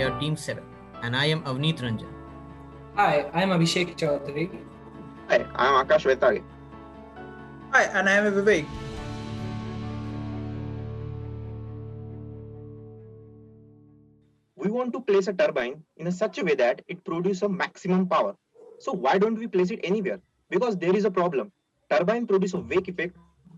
your Team 7, and I am Avneet Ranjan. Hi, I am Abhishek Chaudhary. Hi, I am Akash Vetage. Hi, and I am Vivek. We want to place a turbine in such a way that it produces a maximum power. So why don't we place it anywhere? Because there is a problem. Turbine produce a wake effect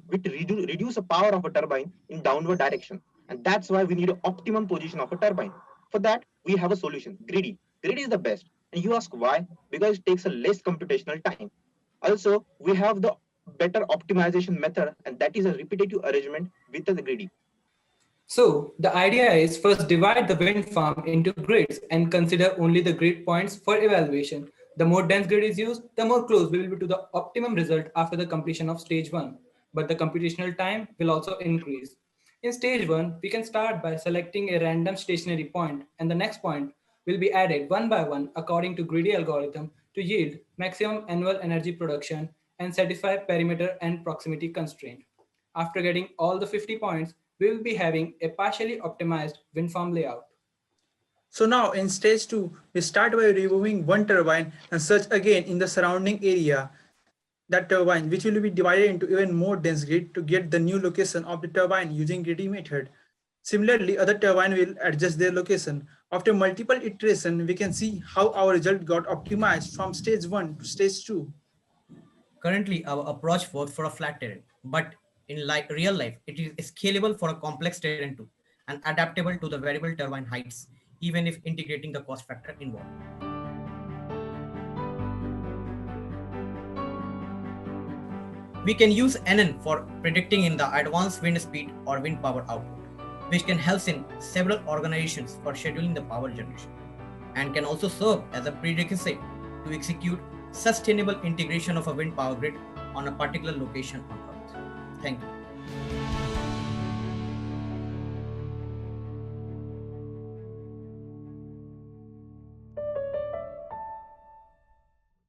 which reduce the power of a turbine in downward direction. And that's why we need an optimum position of a turbine. For that, we have a solution, Greedy. Greedy is the best. And you ask why? Because it takes a less computational time. Also, we have the better optimization method, and that is a repetitive arrangement with the Greedy. So the idea is first divide the wind farm into grids and consider only the grid points for evaluation. The more dense grid is used, the more close we will be to the optimum result after the completion of stage 1. But the computational time will also increase. In stage 1, we can start by selecting a random stationary point, and the next point will be added one by one according to greedy algorithm to yield maximum annual energy production and satisfy perimeter and proximity constraint. After getting all the 50 points, we will be having a partially optimized wind farm layout. So now in stage 2, we start by removing one turbine and search again in the surrounding area that turbine, which will be divided into even more dense grid to get the new location of the turbine using greedy method. Similarly, other turbine will adjust their location. After multiple iteration, we can see how our result got optimized from stage 1 to stage 2. Currently, our approach works for a flat terrain, but in real life, it is scalable for a complex terrain too, and adaptable to the variable turbine heights, even if integrating the cost factor involved. We can use NN for predicting in the advanced wind speed or wind power output, which can help in several organizations for scheduling the power generation, and can also serve as a prerequisite to execute sustainable integration of a wind power grid on a particular location on Earth. Thank you.